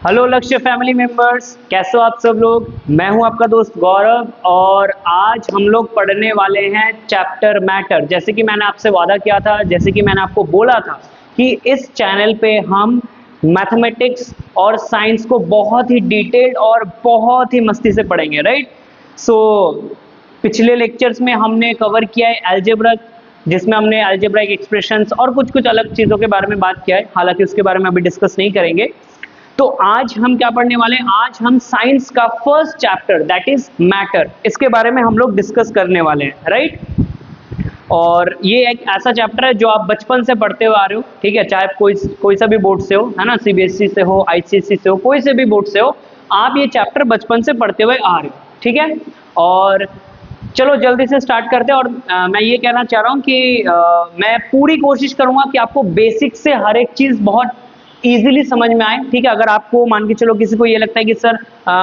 Hello लक्ष्य family members, कैसे हो आप सब लोग। मैं हूं आपका दोस्त गौरव और आज हम लोग पढ़ने वाले हैं चैप्टर मैटर। जैसे कि मैंने आपसे वादा किया था, जैसे कि मैंने आपको बोला था कि इस चैनल पे हम मैथमेटिक्स और साइंस को बहुत ही डिटेल्ड और बहुत ही मस्ती से पढ़ेंगे, राइट। सो पिछले लेक्चर्स में हमने कवर किया है अलजेब्रा, जिसमें हमने अलजेब्राइक एक्सप्रेशंस और कुछ कुछ अलग चीज़ों के बारे में बात किया है। हालांकि उसके बारे में अभी डिस्कस नहीं करेंगे। तो आज हम क्या पढ़ने वाले हैं, आज हम साइंस का first chapter that is matter, इसके बारे में हम लोग डिस्कस करने वाले हैं, राइट। और ये एक ऐसा चैप्टर है जो आप बचपन से पढ़ते हुए आ रहे हो, ठीक है। चाहे कोई सा भी बोर्ड से हो, है ना, सीबीएसई से हो, आईसीएसई से हो, कोई से भी बोर्ड से हो, आप ये चैप्टर बचपन से पढ़ते हुए आ रहे हो, ठीक है। और चलो जल्दी से स्टार्ट करते हैं। और मैं ये कहना चाह रहा हूँ कि मैं पूरी कोशिश करूंगा कि आपको बेसिक से हर एक चीज़ बहुत इजीली समझ में आए, ठीक है। अगर आपको मान के चलो किसी को ये लगता है कि सर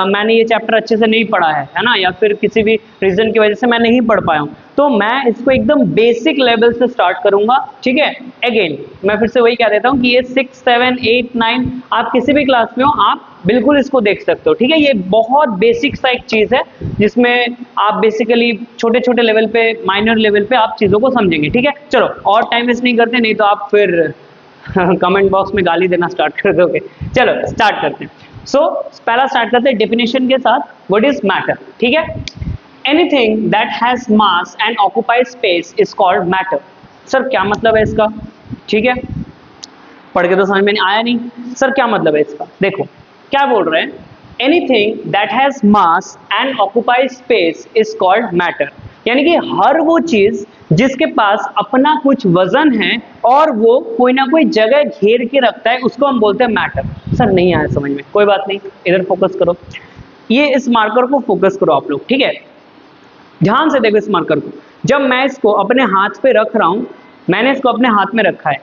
मैंने ये चैप्टर अच्छे से नहीं पढ़ा है ना, या फिर किसी भी रीजन की वजह से मैं नहीं पढ़ पाया हूँ, तो मैं इसको एकदम बेसिक लेवल से स्टार्ट करूंगा, ठीक है। अगेन मैं फिर से वही कह देता हूँ कि ये 6, 7, 8, 9 आप किसी भी क्लास में हो, आप बिल्कुल इसको देख सकते हो, ठीक है। ये बहुत बेसिक सा एक चीज है जिसमें आप बेसिकली छोटे छोटे लेवल पे, माइनर लेवल पे आप चीजों को समझेंगे, ठीक है। चलो और टाइम वेस्ट नहीं करते, नहीं तो आप फिर कमेंट बॉक्स में गाली देना स्टार्ट कर दोगे। चलो स्टार्ट करते हैं। सो पहला स्टार्ट करते हैं डेफिनेशन के साथ। व्हाट इज मैटर, ठीक है। Anything that has mass and occupies space is called matter. Sir क्या मतलब है इसका, ठीक है। पढ़ के तो समझ में नहीं आया नहीं। सर क्या मतलब है इसका, देखो क्या बोल रहे हैं। Anything that has mass and occupies space is called matter, यानी कि हर वो चीज जिसके पास अपना कुछ वजन है और वो कोई ना कोई जगह घेर के रखता है, उसको हम बोलते हैं मैटर। सर नहीं आया समझ में, कोई बात नहीं, इधर फोकस करो, ये इस मार्कर को फोकस करो आप लोग, ठीक है। ध्यान से देखो इस मार्कर को। जब मैं इसको अपने हाथ पे रख रहा हूं, मैंने इसको अपने हाथ में रखा है,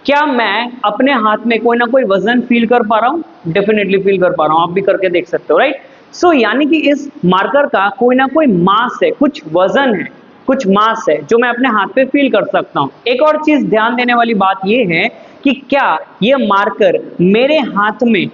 क्या मैं अपने हाथ में कोई ना कोई वजन फील कर पा रहा हूं? डेफिनेटली फील कर पा रहा हूं, आप भी करके देख सकते हो, राइट। सो यानी कि इस मार्कर का कोई ना कोई मास है, कुछ वजन है, कुछ मास है जो मैं अपने हाथ पे फील कर सकता हूं। एक और चीज ध्यान देने वाली बात यह है कि क्या ये मार्कर मेरे हाथ में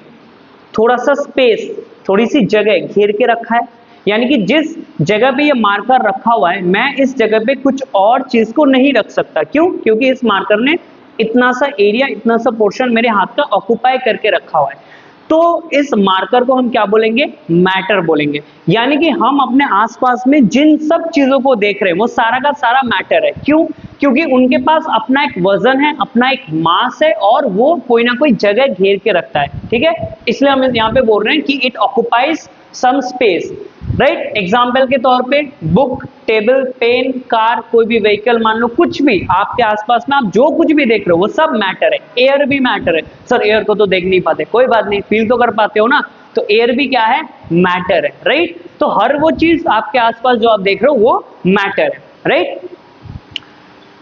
थोड़ा सा स्पेस, थोड़ी सी जगह घेर के रखा है, यानी कि जिस जगह पे ये मार्कर रखा हुआ है, मैं इस जगह पे कुछ और चीज को नहीं रख सकता। क्यों? क्योंकि इस मार्कर ने इतना सा एरिया, इतना सा पोर्शन मेरे हाथ का ऑक्यूपाई करके रखा हुआ है। तो इस मार्कर को हम क्या बोलेंगे? मैटर बोलेंगे। यानी कि हम अपने आसपास में जिन सब चीजों को देख रहे हैं वो सारा का सारा मैटर है। क्यों? क्योंकि उनके पास अपना एक वजन है, अपना एक मास है और वो कोई ना कोई जगह घेर के रखता है, ठीक है। इसलिए हम यहाँ पे बोल रहे हैं कि it occupies some space, right. Example के तौर पे बुक, टेबल, पेन, कार, कोई भी व्हीकल, मान लो कुछ भी आपके आसपास में आप जो कुछ भी देख रहे हो वो सब मैटर है। एयर भी मैटर है। सर एयर को तो देख नहीं पाते, कोई बात नहीं, फील तो कर पाते हो ना, तो एयर भी क्या है? मैटर है, राइट। तो हर वो चीज आपके आसपास जो आप देख रहे हो वो मैटर है, राइट।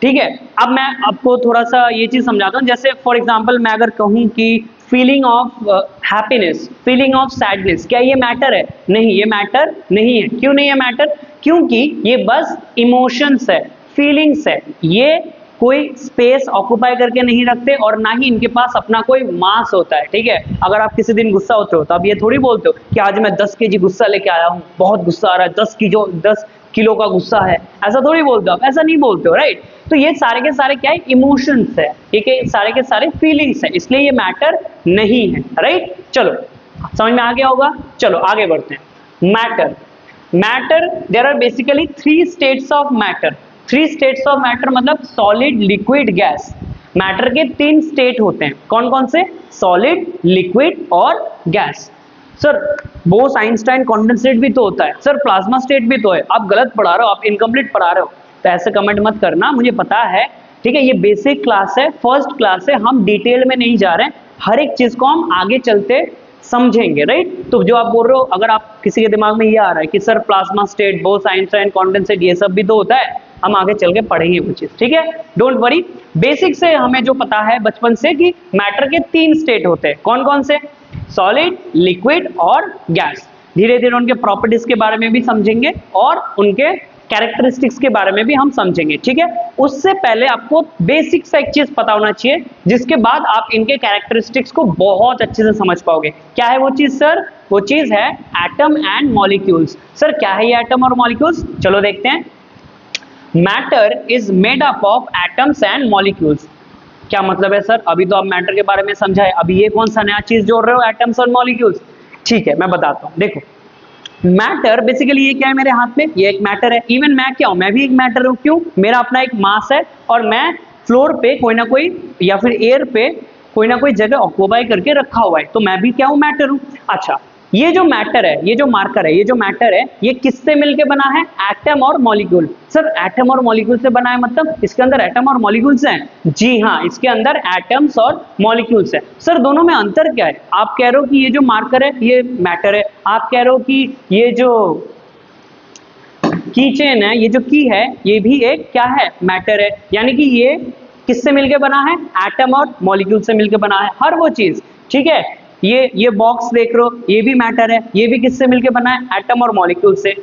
ठीक है। अब मैं आपको थोड़ा सा ये चीज समझाता हूँ। जैसे फॉर एग्जाम्पल मैं अगर कहूँ कि feeling of happiness, feeling of sadness, क्या ये मैटर है? नहीं, ये मैटर नहीं है। क्यों नहीं है मैटर? क्योंकि ये बस इमोशंस है, फीलिंग्स है, ये कोई स्पेस ऑक्यूपाई करके नहीं रखते और ना ही इनके पास अपना कोई मास होता है, ठीक है। अगर आप किसी दिन गुस्सा होते हो तो आप ये थोड़ी बोलते हो कि आज मैं 10 केजी गुस्सा लेके आया हूँ, बहुत गुस्सा आ रहा है, 10 किलो का गुस्सा है, ऐसा थोड़ी बोलते हो आप, ऐसा नहीं बोलते हो, राइट। तो ये सारे के सारे क्या है? इमोशंस है, ठीक है, सारे के सारे फीलिंग्स है, इसलिए ये मैटर नहीं है, राइट। चलो समझ में आ गया होगा। चलो आगे बढ़ते हैं। Matter, matter, there are basically 3 states of matter. 3 states of matter मतलब सॉलिड, लिक्विड, गैस। मैटर के 3 स्टेट होते हैं। कौन कौन से? सॉलिड, लिक्विड और gas. Sir Bose Einstein condensate भी तो होता है। सर प्लाज्मा स्टेट भी तो है। आप गलत पढ़ा रहे हो, आप इनकम्प्लीट पढ़ा रहे हो, तो ऐसे कमेंट मत करना, मुझे पता है, ठीक है। ये बेसिक क्लास है, फर्स्ट क्लास है, हम डिटेल में नहीं जा रहे हैं, हर एक चीज को हम आगे चलते समझेंगे, राइट। तो जो आप बोल रहे हो, अगर आप किसी के दिमाग में ये आ रहा है कि sir plasma state, Bose Einstein condensate, ये सब भी तो होता है, हम आगे चल के पढ़ेंगे वो चीज, ठीक है। डोंट वरी, बेसिक से हमें जो पता है बचपन से कि मैटर के 3 स्टेट होते हैं। कौन कौन से? सॉलिड, लिक्विड और गैस। धीरे धीरे उनके प्रॉपर्टीज के बारे में भी समझेंगे और उनके कैरेक्टरिस्टिक्स के बारे में भी हम समझेंगे, ठीक है। उससे पहले आपको बेसिक सा एक चीज पता होना चाहिए, जिसके बाद आप इनके कैरेक्टरिस्टिक्स को बहुत अच्छे से समझ पाओगे। क्या है वो चीज सर? वो चीज है एटम एंड मॉलिक्यूल्स। सर क्या है ये एटम और मॉलिक्यूल्स? चलो देखते हैं। Matter is made up of atoms and molecules. क्या मतलब है सर? अभी तो आप मैटर के बारे में समझाए, अभी ये कौन सा नया चीज जोड़ रहे हो, एटम्स और मॉलिक्यूल्स? ठीक है, मैं बताता हूं। देखो, मैटर बेसिकली ये क्या है मेरे हाथ में? ये एक मैटर है। इवन मैं क्या हूं? मैं भी एक मैटर हूं। क्यों? मेरा अपना एक मास है और मैं फ्लोर पे कोई ना कोई या फिर एयर पे कोई ना कोई जगह ऑक्यूपाई करके रखा हुआ है, तो मैं भी क्या हूं? मैटर हूं। अच्छा, ये जो मैटर है, ये जो मार्कर है, ये जो मैटर है, ये किससे मिलके बना है? एटम और मॉलिक्यूल। सर एटम और मॉलिक्यूल से बना है मतलब इसके अंदर एटम और मॉलिक्यूल्स हैं? जी हाँ, इसके अंदर एटम्स और मॉलिक्यूल्स हैं। सर दोनों में अंतर क्या है? आप कह रहे हो कि ये जो मार्कर है ये मैटर है, आप कह रहे हो कि ये जो की चेन है, ये जो की है, ये भी एक क्या है? मैटर है। यानी कि ये किससे मिलके बना है? एटम और मॉलिक्यूल से मिलके बना है हर वो चीज, ठीक है। ये बॉक्स देख रहे हो, ये भी मैटर है, ये भी किससे मिलके बना है? एटम और मॉलिक्यूल से।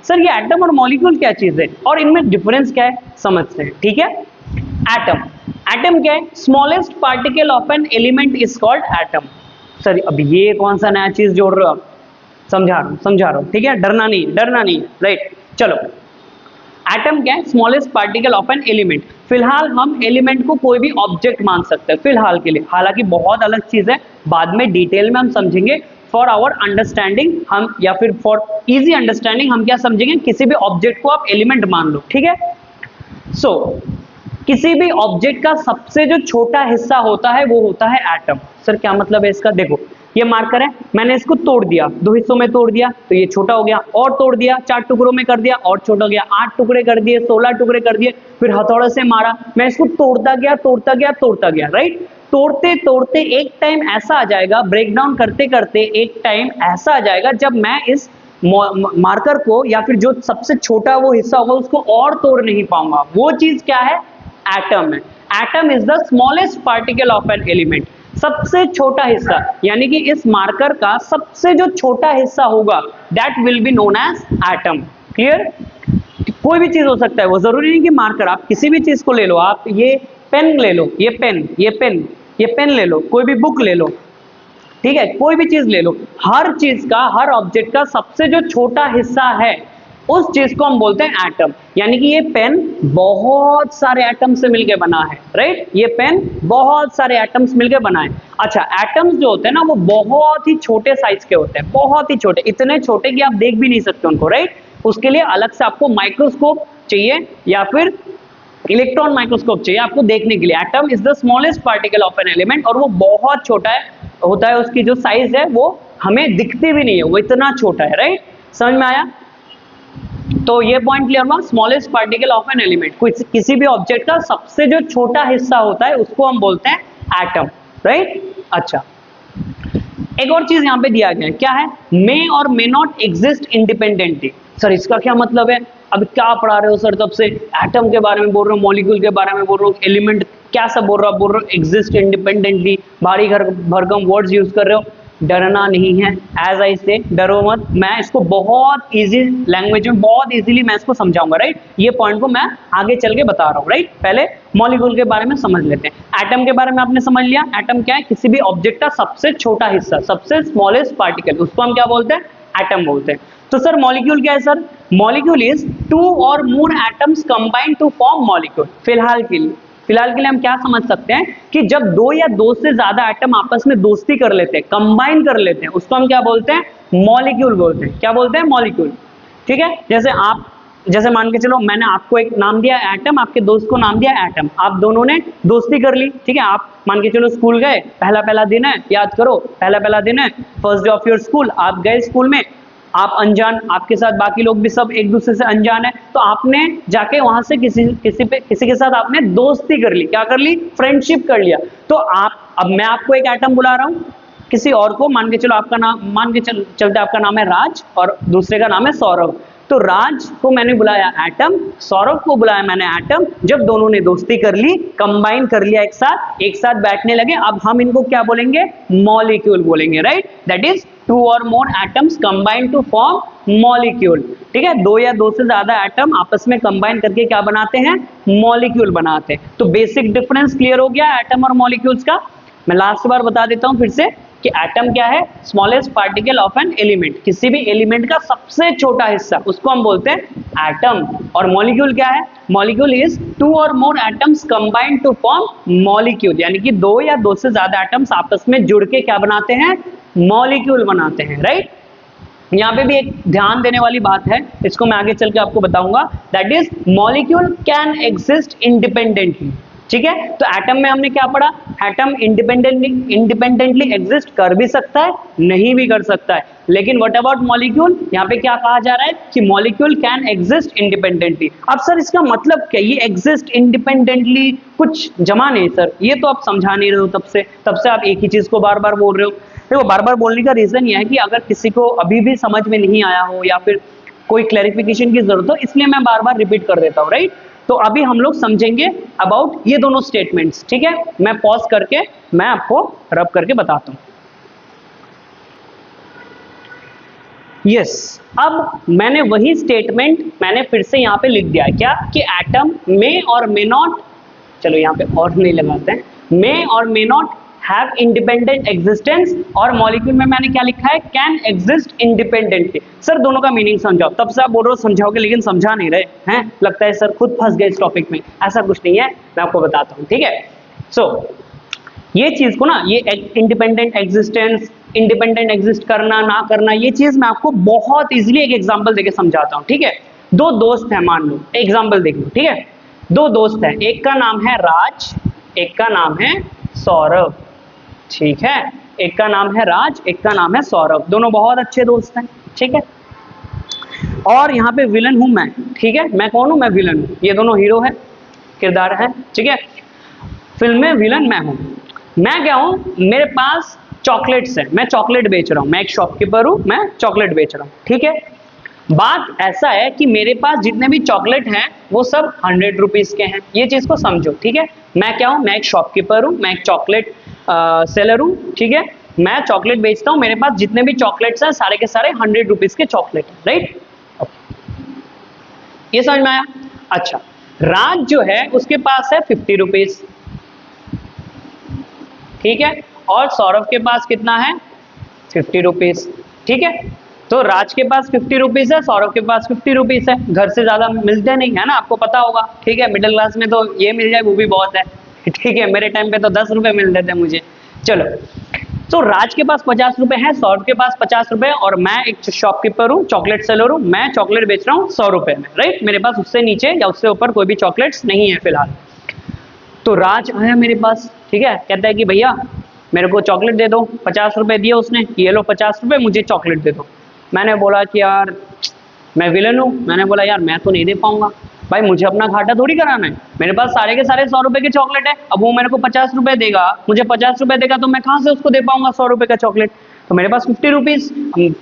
सर ये एटम और मॉलिक्यूल क्या चीज है और इनमें डिफरेंस क्या है समझते हैं, ठीक है। एटम, एटम क्या है? Smallest particle of an element is called atom. Sir अब ये कौन सा नया चीज जोड़ रहे हो आप? समझा रहा हूं, ठीक है, डरना नहीं, राइट। चलो, एटम क्या है? Smallest particle of an element. फिलहाल हम एलिमेंट को कोई भी ऑब्जेक्ट मान सकते हैं फिलहाल के लिए, हालांकि बहुत अलग चीज है, बाद में डिटेल में हम समझेंगे। फॉर आवर अंडरस्टैंडिंग हम, या फिर फॉर इजी अंडरस्टैंडिंग हम क्या समझेंगे? किसी भी ऑब्जेक्ट को आप एलिमेंट मान लो, ठीक है। सो किसी भी ऑब्जेक्ट का सबसे जो छोटा हिस्सा होता है वो होता है एटम। सर क्या मतलब है इसका? देखो, ये मार्कर है, मैंने इसको तोड़ दिया, दो हिस्सों में तोड़ दिया तो ये छोटा हो गया, और तोड़ दिया, 4 टुकड़ों में कर दिया और छोटा हो गया, 8 टुकड़े कर दिए, 16 टुकड़े कर दिए, फिर हथौड़े से मारा, मैं इसको तोड़ता गया, राइट। तोड़ते तोड़ते एक टाइम ऐसा आ जाएगा, ब्रेक डाउन करते करते एक टाइम ऐसा आ जाएगा जब मैं इस मार्कर को या फिर जो सबसे छोटा वो हिस्सा होगा उसको और तोड़ नहीं पाऊंगा। वो चीज क्या है? एटम है। Atom is the smallest particle of an element. सबसे छोटा हिस्सा, यानी कि इस मार्कर का सबसे जो छोटा हिस्सा होगा that will be known as atom. Clear? कोई भी चीज हो सकता है, वो जरूरी नहीं कि मार्कर, आप किसी भी चीज को ले लो, आप ये पेन ले लो, ये पेन ले लो, कोई भी बुक ले लो, ठीक है, कोई भी चीज ले लो, हर चीज का, हर ऑब्जेक्ट का सबसे जो छोटा हिस्सा है उस चीज को हम बोलते हैं एटम। यानी कि ये पेन बहुत सारे एटम से मिलकर बना है, राइट। ये पेन बहुत सारे एटम्स मिलकर बना है। अच्छा, एटम्स जो होते हैं ना वो बहुत ही छोटे साइज के होते हैं, बहुत ही छोटे, इतने छोटे कि आप देख भी नहीं सकते उनको, राइट। उसके लिए अलग से आपको माइक्रोस्कोप चाहिए या फिर इलेक्ट्रॉन माइक्रोस्कोप चाहिए आपको देखने के लिए। Atom is the smallest particle of an element, और वो बहुत छोटा है होता है, उसकी जो साइज है वो हमें दिखती भी नहीं है, वो इतना छोटा है, राइट। समझ में आया? तो ये पॉइंट क्लियर हुआ। Smallest particle of an element, किसी भी ऑब्जेक्ट का सबसे जो छोटा हिस्सा होता है उसको हम बोलते हैं एटम, राइट। अच्छा, एक और चीज यहां पे दिया गया है, क्या है? मे और may not exist independently. Sir इसका क्या मतलब है? अब क्या पढ़ा रहे हो सर? तब से एटम के बारे में बोल रहे हो, मॉलिक्यूल के बारे में बोल रहे हो, एलिमेंट क्या सब बोल रहे हो, एग्जिस्ट इंडिपेंडेंटली, भारी भरकम वर्ड्स यूज कर रहे हो। डरना नहीं है, एज आई से डरो मत, मैं इसको बहुत इजी लैंग्वेज में बहुत इजीली मैं इसको समझाऊंगा, राइट। ये पॉइंट को मैं आगे चल के बता रहा हूँ, राइट। पहले मॉलिक्यूल के बारे में समझ लेते हैं। एटम के बारे में आपने समझ लिया, एटम क्या है? किसी भी ऑब्जेक्ट का सबसे छोटा हिस्सा, सबसे स्मॉलेस्ट पार्टिकल, उसको हम क्या बोलते हैं? एटम बोलते हैं। तो सर मॉलिक्यूल क्या है? सर मॉलिक्यूल इज 2 और more atoms combined to form molecule. फिलहाल के लिए हम क्या समझ सकते हैं कि जब 2 या 2 से ज्यादा एटम आपस में दोस्ती कर लेते हैं, कंबाइन कर लेते हैं, उसको हम क्या बोलते हैं? मॉलिक्यूल बोलते हैं। क्या बोलते हैं? मॉलिक्यूल, ठीक है। जैसे मान के चलो, मैंने आपको एक नाम दिया एटम, आपके दोस्त को नाम दिया एटम, आप दोनों ने दोस्ती कर ली, ठीक है। आप मान के चलो स्कूल गए, पहला दिन है, याद करो, पहला दिन है, first day of your school, आप गए स्कूल में, आप अनजान, आपके साथ बाकी लोग भी सब एक दूसरे से अनजान है, तो आपने जाके वहां से किसी के साथ आपने दोस्ती कर ली, क्या कर ली? फ्रेंडशिप कर लिया। तो अब मैं आपको एक एटम बुला रहा हूं, किसी और को मान के चलो आपका नाम, चलते आपका नाम है राज और दूसरे का नाम है सौरभ। तो राज को मैंने बुलाया एटम, सौरभ को बुलाया मैंने एटम। जब दोनों ने दोस्ती कर ली, कंबाइन कर लिया, एक साथ बैठने लगे, अब हम इनको क्या बोलेंगे? मॉलिक्यूल बोलेंगे, राइट। दैट इज टू और more atoms combine to form molecule. ठीक है, दो या दो से ज्यादा एटम आपस में कंबाइन करके क्या बनाते हैं, मॉलिक्यूल बनाते हैं। तो बेसिक डिफरेंस क्लियर हो गया एटम और मॉलिक्यूल्स का। मैं लास्ट बार बता देता हूं फिर से कि एटम क्या है, smallest particle of an element, किसी भी एलिमेंट का सबसे छोटा हिस्सा, उसको हम बोलते हैं एटम। और मॉलिक्यूल क्या है, मॉलिक्यूल इज टू और more atoms combined to form molecule, यानी कि दो या दो से ज्यादा एटम्स आपस में जुड़ के क्या बनाते हैं, मॉलिक्यूल बनाते हैं। राइट, यहाँ पे भी एक ध्यान देने वाली बात है, इसको मैं आगे चल के आपको बताऊंगा, that is molecule can exist independently. ठीक है, तो एटम में हमने क्या पढ़ा, एटम इंडिपेंडेंटली एग्जिस्ट कर भी सकता है, नहीं भी कर सकता है, लेकिन व्हाट अबाउट मॉलिक्यूल, यहाँ पे क्या कहा जा रहा है कि मॉलिक्यूल कैन एग्जिस्ट इंडिपेंडेंटली। अब सर इसका मतलब क्या, ये एग्जिस्ट इंडिपेंडेंटली कुछ जमा नहीं सर, ये तो आप समझा नहीं रहे हो, तब से आप एक ही चीज को बार बार बोल रहे हो। देखो बार बार बोलने का रीजन ये है कि अगर किसी को अभी भी समझ में नहीं आया हो या फिर कोई क्लैरिफिकेशन की जरूरत हो, इसलिए मैं बार बार रिपीट कर देता हूँ। राइट, तो अभी हम लोग समझेंगे अबाउट ये दोनों स्टेटमेंट्स। ठीक है, मैं पॉज करके मैं आपको रब करके बताता हूं। यस, अब मैंने वही स्टेटमेंट मैंने फिर से यहां पे लिख दिया, क्या कि एटम मे और मे नॉट, चलो यहां पे और नहीं लगाते हैं, मे और may not have independent existence, और मॉलिक्यूल में मैंने क्या लिखा है, कैन एग्जिस्ट इंडिपेंडेंटली। सर दोनों का मीनिंग समझाओ, तब से आप बोल रहे हो समझाओगे लेकिन समझा नहीं रहे हैं, लगता है सर खुद फंस गए इस टॉपिक में। ऐसा कुछ नहीं है, मैं आपको बताता हूँ। ठीक है, सो ये चीज को ना, ये इंडिपेंडेंट एग्जिस्टेंस, इंडिपेंडेंट एग्जिस्ट करना ना करना, ये चीज मैं आपको बहुत इजीली एक एग्जांपल देके समझाता हूँ। ठीक है, दो दोस्त हैं, मान लो एग्जांपल देख लो। ठीक है, दो दोस्त हैं, एक का नाम है राज, एक का नाम है सौरभ। ठीक है, एक का नाम है राज, एक का नाम है सौरभ, दोनों बहुत अच्छे दोस्त हैं। ठीक है, और यहाँ पे विलन हूं मैं। ठीक है, मैं कौन हूं, मैं विलन हूं, ये दोनों हीरो है, किरदार है। ठीक है, फिल्म में विलन मैं हूं। मैं क्या हूं, मेरे पास चॉकलेट्स है, मैं चॉकलेट बेच रहा हूं, मैं एक शॉपकीपर हूं, मैं चॉकलेट बेच रहा हूं। ठीक है, बात ऐसा है कि मेरे पास जितने भी चॉकलेट हैं वो सब 100 रुपीज के हैं, ये चीज को समझो। ठीक है, मैं क्या हूं, मैं एक शॉपकीपर हूं, मैं एक चॉकलेट सेलर हूं। ठीक है, मैं चॉकलेट बेचता हूं, मेरे पास जितने भी चॉकलेट्स हैं सारे के सारे 100 रुपीज के चॉकलेट हैं। राइट, ये समझ में आया। अच्छा, राज जो है उसके पास है 50 रुपीज। ठीक है, और सौरभ के पास कितना है, 50 रुपीज। ठीक है, तो राज के पास 50 रुपीज है, सौरभ के पास 50 रुपीज है, घर से ज्यादा मिलते नहीं है ना, आपको पता होगा। ठीक है, मिडिल क्लास में तो ये मिल जाए वो भी बहुत है। ठीक है, मेरे टाइम पे तो 10 रुपए मिलते थे मुझे। चलो, तो राज के पास 50 रुपए है, सौरभ के पास 50 रुपए, और मैं एक शॉपकीपर हूँ, चॉकलेट सेलर हूँ, मैं चॉकलेट बेच रहा हूँ 100 रुपए में। राइट, मेरे पास उससे नीचे या उससे ऊपर कोई भी चॉकलेट्स नहीं है फिलहाल। तो राज आया मेरे पास, ठीक है, कहता है कि भैया मेरे को चॉकलेट दे दो, 50 रुपए दिए उसने, ये लो 50 रुपए, मुझे चॉकलेट दे दो। मैंने बोला कि यार मैं विलन हूँ, मैंने बोला यार मैं तो नहीं दे पाऊंगा, भाई मुझे अपना घाटा थोड़ी कराना है, मेरे पास सारे के सारे 100 रुपए के चॉकलेट है, अब वो मेरे को 50 रुपए देगा, मुझे 50 रुपए देगा, तो मैं कहाँ से उसको दे पाऊंगा 100 रुपए का चॉकलेट। तो मेरे पास 50 रुपीज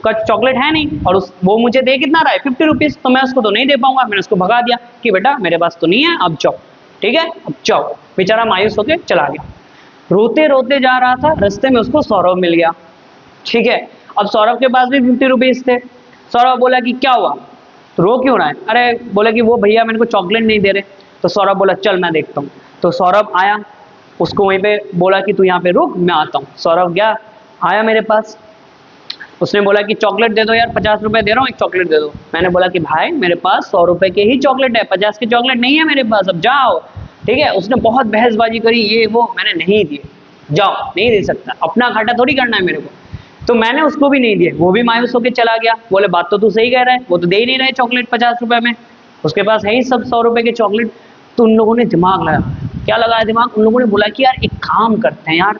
का चॉकलेट है नहीं, और वो मुझे दे कितना रहा है, 50 रुपीज, तो मैं उसको तो नहीं दे पाऊंगा। मैंने उसको भगा दिया कि बेटा मेरे पास तो नहीं है, अब जाओ। ठीक है, अब जाओ। बेचारा मायूस होकर चला गया, रोते रोते जा रहा था, रास्ते में उसको सौरभ मिल गया। ठीक है, अब सौरभ के पास भी 50 रुपीज थे। सौरभ बोला कि क्या हुआ, तो रो क्यों रहा है, अरे बोला कि वो भैया मेरे को चॉकलेट नहीं दे रहे। तो सौरभ बोला चल मैं देखता हूँ। तो सौरभ आया, उसको वहीं पे बोला कि तू यहाँ पे रुक, मैं आता हूँ। सौरभ गया, आया मेरे पास, उसने बोला कि चॉकलेट दे दो यार, 50 रुपए दे रहा हूँ, एक चॉकलेट दे दो। मैंने बोला कि भाई मेरे पास 100 रुपए के ही चॉकलेट है, 50 के चॉकलेट नहीं है मेरे पास, अब जाओ। ठीक है, उसने बहुत बहसबाजी करी, ये वो, मैंने नहीं दिए, जाओ, नहीं दे सकता, अपना घाटा थोड़ी करना है मेरे को। तो मैंने उसको भी नहीं दिए, वो भी मायूस होकर चला गया। बोले बात तो तू सही कह रहा है, वो तो दे ही नहीं रहे चॉकलेट 50 रुपए में, उसके पास है ही सब 100 रुपए के चॉकलेट। तो उन लोगों ने दिमाग लगाया, क्या लगाया दिमाग, उन लोगों ने बोला कि यार एक काम करते हैं यार,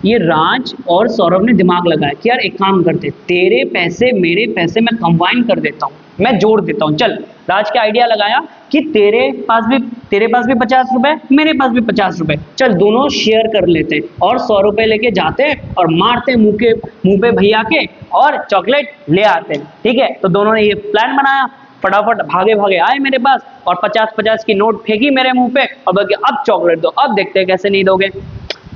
ये राज और सौरभ ने दिमाग लगाया कि यार एक काम करते, तेरे पैसे मेरे पैसे मैं कंबाइन कर देता हूँ, मैं जोड़ देता हूँ। चल, राज के आइडिया लगाया कि तेरे पास भी 50 रुपए, मेरे पास भी 50 रुपए, चल दोनों शेयर कर लेते हैं, और 100 रुपए लेके जाते हैं और मारते हैं मुंह पे भैया के, और चॉकलेट ले आते हैं। ठीक है, तो दोनों ने ये प्लान बनाया, फटाफट भागे भागे आए मेरे पास, और 50-50 की नोट फेंकी मेरे मुंह पे, और बोले अब चॉकलेट दो, अब देखते हैं कैसे नहीं दोगे।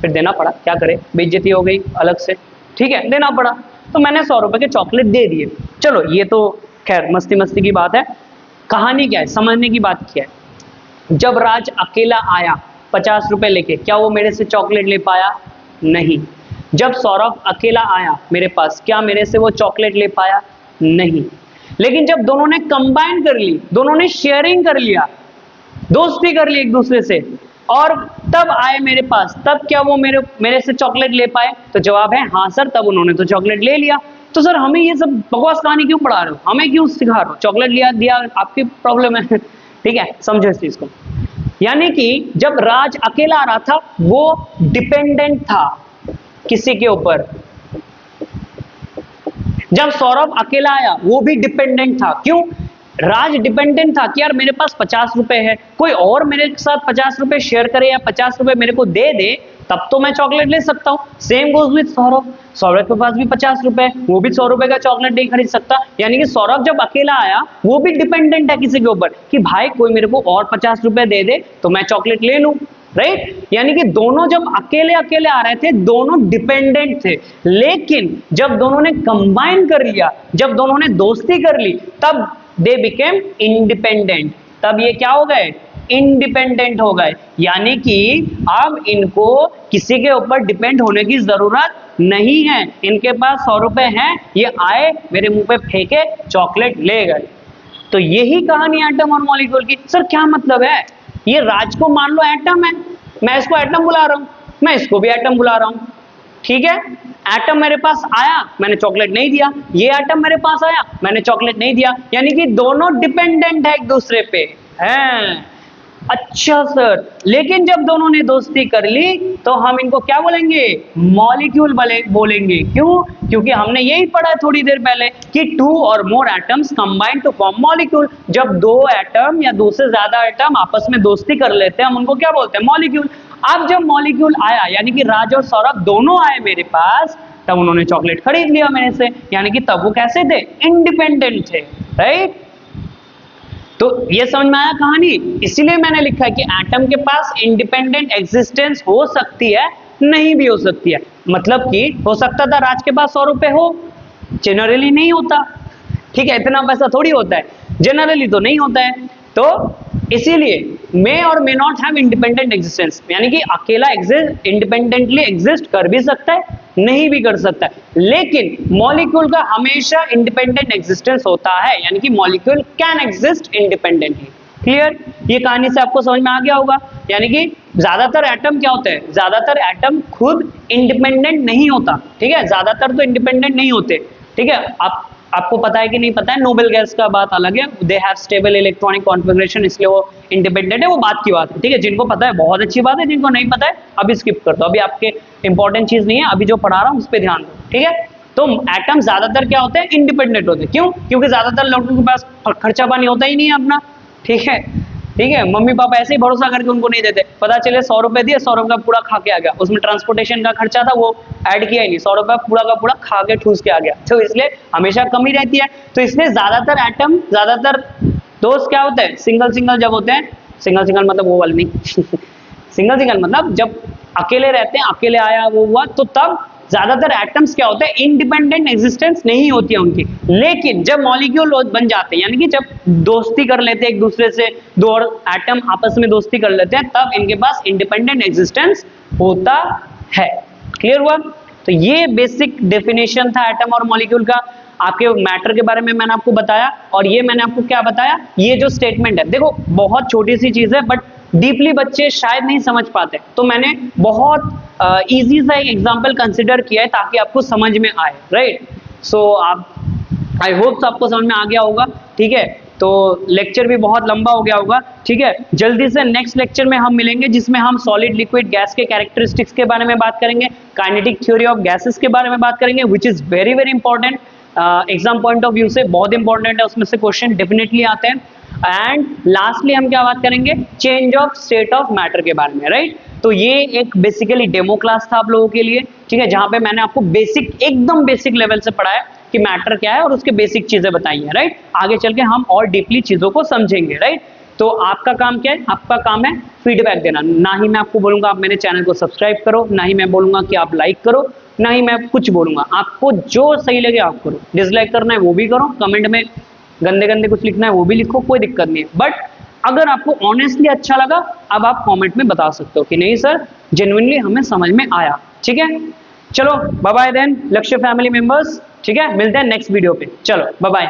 फिर देना पड़ा, क्या करे, बेइज्जती हो गई अलग से। ठीक है, देना पड़ा। तो मैंने 100 रुपए के चॉकलेट दे दिए। चलो ये तो खैर मस्ती मस्ती की बात है। कहानी क्या है, समझने की बात क्या है। जब राज अकेला आया 50 रुपए लेके, क्या वो मेरे से चॉकलेट ले पाया? नहीं। जब सौरभ अकेला आया मेरे पास, क्या मेरे से वो चॉकलेट ले पाया? नहीं। लेकिन जब दोनों ने कंबाइन कर ली, दोनों ने शेयरिंग कर लिया, दोस्ती कर ली एक दूसरे से, और तब आए मेरे पास, तब क्या वो मेरे से चॉकलेट ले पाए? तो जवाब है हाँ सर, तब उन्होंने तो चॉकलेट ले लिया। तो सर हमें ये सब बकवास कहानी क्यों पढ़ा रहे हो, हमें क्यों सिखा रहे हो? चॉकलेट लिया दिया आपकी प्रॉब्लम है। ठीक है, समझो इस चीज को। यानी कि जब राज अकेला आ रहा था वो डिपेंडेंट था किसी के ऊपर, जब सौरभ अकेला आया वो भी डिपेंडेंट था। क्यों? राज डिपेंडेंट था कि यार मेरे पास 50 रुपए है, कोई और मेरे साथ 50 रुपए शेयर करे या 50 रुपए मेरे को दे दे, तब तो मैं चॉकलेट ले सकता हूं। Same goes with Saurabh, Saurabh के पास भी 50 रुपए, वो भी 100 रुपए का चॉकलेट नहीं खरीद सकता। यानी कि सौरभ जब अकेला आया वो भी डिपेंडेंट है किसी के ऊपर कि भाई कोई मेरे को और 50 रुपए दे दे तो मैं चॉकलेट ले लूं, राइट। यानी कि दोनों जब अकेले अकेले आ रहे थे दोनों डिपेंडेंट थे, लेकिन जब दोनों ने कंबाइन कर लिया, जब दोनों ने दोस्ती कर ली, तब दे बिकेम इंडिपेंडेंट। तब ये क्या हो गए? इंडिपेंडेंट हो गए। यानी कि अब इनको किसी के ऊपर डिपेंड होने की जरूरत नहीं है। इनके पास 100 रुपए हैं, ये आए मेरे मुंह पे फेंके, चॉकलेट ले गए। तो यही कहानी एटम और मॉलिक्यूल की। सर क्या मतलब है? ये राज को मान लो एटम है, मैं इसको एटम बुला रहा हूं, मैं इसको भी एटम बुला रहा हूं, ठीक है। एटम मेरे पास आया, मैंने चॉकलेट नहीं दिया, ये एटम मेरे पास आया, मैंने चॉकलेट नहीं दिया, यानी कि दोनों डिपेंडेंट है एक दूसरे पे हैं। अच्छा सर, लेकिन जब दोनों ने दोस्ती कर ली तो हम इनको क्या बोलेंगे? मॉलिक्यूल बोलेंगे। क्यों? क्योंकि हमने यही पढ़ा थोड़ी देर पहले कि 2 और more atoms combine to form molecule. जब 2 एटम या 2 से ज्यादा एटम आपस में दोस्ती कर लेते हैं हम उनको क्या बोलते हैं? मॉलिक्यूल। अब जब मॉलिक्यूल आया, यानी कि राज और सौरभ दोनों आए मेरे पास, तब उन्होंने चॉकलेट खरीद लिया मेरे से, यानी कि तब वो कैसे थे? इंडिपेंडेंट थे, राइट। तो ये समझ में आया कहानी? इसीलिए मैंने लिखा है कि एटम के पास इंडिपेंडेंट एग्जिस्टेंस हो सकती है, नहीं भी हो सकती है। मतलब कि हो सकता था राज के पास 100 रुपए हो, जनरली नहीं होता, ठीक है, इतना पैसा थोड़ी होता है, जनरली तो नहीं होता है। तो इसीलिए मे और may not have independent existence, यानी कि अकेला इंडिपेंडेंटली एग्जिस्ट कर भी सकता है, नहीं भी कर सकता है। लेकिन मॉलिक्यूल का हमेशा इंडिपेंडेंट एग्जिस्टेंस होता है, यानी कि molecule can exist independently. Clear? ये कहानी से आपको समझ में आ गया होगा। यानी कि ज्यादातर एटम क्या होते हैं? ज्यादातर एटम खुद इंडिपेंडेंट नहीं होता, ठीक है, ज्यादातर तो इंडिपेंडेंट नहीं होते, ठीक है। आपको पता है कि नहीं पता है, नोबेल गैस का बात अलग है, they have stable electronic configuration, इसलिए वो इंडिपेंडेंट है, वो बात की बात है, ठीक है। जिनको पता है बहुत अच्छी बात है, जिनको नहीं पता है अभी स्किप कर दो, अभी आपके इंपॉर्टेंट चीज नहीं है, अभी जो पढ़ा रहा हूं उस पर ध्यान दो, ठीक है। तो एटम ज्यादातर क्या होते हैं? इंडिपेंडेंट होते हैं। क्यों? क्योंकि ज्यादातर लोगों के पास खर्चा पानी होता ही नहीं है अपना, ठीक है, ठीक है। मम्मी पापा ऐसे ही भरोसा करके उनको नहीं देते, पता चले 100 रुपए दिए, 100 रुपए का पूरा खा के आ गया, उसमें ट्रांसपोर्टेशन का खर्चा था वो ऐड किया ही नहीं, 100 रुपए पूरा का पूरा खा के ठूस के आ गया, तो इसलिए हमेशा कमी रहती है। तो इसलिए ज्यादातर एटम, ज्यादातर दोस्त क्या होते हैं? सिंगल सिंगल जब होते हैं, सिंगल सिंगल मतलब वो वाले नहीं सिंगल सिंगल मतलब जब अकेले रहते हैं, अकेले आया वो हुआ, तो तब ज्यादातर एटम्स क्या होते हैं? इंडिपेंडेंट एग्जिस्टेंस नहीं होती है उनकी। लेकिन जब मॉलिक्यूल बन जाते हैं, यानी कि जब दोस्ती कर लेते हैं एक दूसरे से, 2 और एटम आपस में दोस्ती कर लेते हैं, तब इनके पास इंडिपेंडेंट एग्जिस्टेंस होता है। क्लियर हुआ? तो ये बेसिक डेफिनेशन था एटम और मॉलिक्यूल का। आपके मैटर के बारे में मैंने आपको बताया, और ये मैंने आपको क्या बताया, ये जो स्टेटमेंट है, देखो बहुत छोटी सी चीज है बट डीपली बच्चे शायद नहीं समझ पाते, तो मैंने बहुत इजी सा एक एग्जांपल कंसिडर किया है ताकि आपको समझ में आए, राइट। सो आप, आई होप आपको समझ में आ गया होगा, ठीक है। तो लेक्चर भी बहुत लंबा हो गया होगा, ठीक है। जल्दी से नेक्स्ट लेक्चर में हम मिलेंगे जिसमें हम सॉलिड लिक्विड गैस के कैरेक्टरिस्टिक्स के बारे में बात करेंगे, काइनेटिक थ्योरी ऑफ गैसेस के बारे में बात करेंगे, which is very very important, exam point of view से बहुत इंपॉर्टेंट है, उसमें से क्वेश्चन डेफिनेटली आते हैं। एंड लास्टली हम क्या बात करेंगे? Change of state of matter के बारे में, राइट। तो ये एक बेसिकली डेमो क्लास था आप लोगों के लिए, ठीक है, जहां पे मैंने आपको बेसिक, एकदम बेसिक लेवल से पढ़ाया कि मैटर क्या है और उसके बेसिक चीजें बताई हैं, राइट। आगे चल के हम और डीपली चीजों को समझेंगे, राइट। तो आपका काम क्या है? आपका काम है फीडबैक देना। ना ही मैं आपको बोलूंगा आप मेरे चैनल को सब्सक्राइब करो, ना ही मैं बोलूंगा कि आप लाइक करो, ना ही मैं कुछ बोलूंगा। आपको जो सही लगे आप करो, डिसलाइक करना है वो भी करो, कमेंट में गंदे गंदे कुछ लिखना है वो भी लिखो, कोई दिक्कत नहीं है। बट अगर आपको ऑनेस्टली अच्छा लगा, अब आप कमेंट में बता सकते हो कि नहीं सर जेन्युइनली हमें समझ में आया। ठीक है, चलो बाय बाय देन लक्ष्य फैमिली मेंबर्स। ठीक है, मिलते हैं नेक्स्ट वीडियो पे, चलो बाय बाय।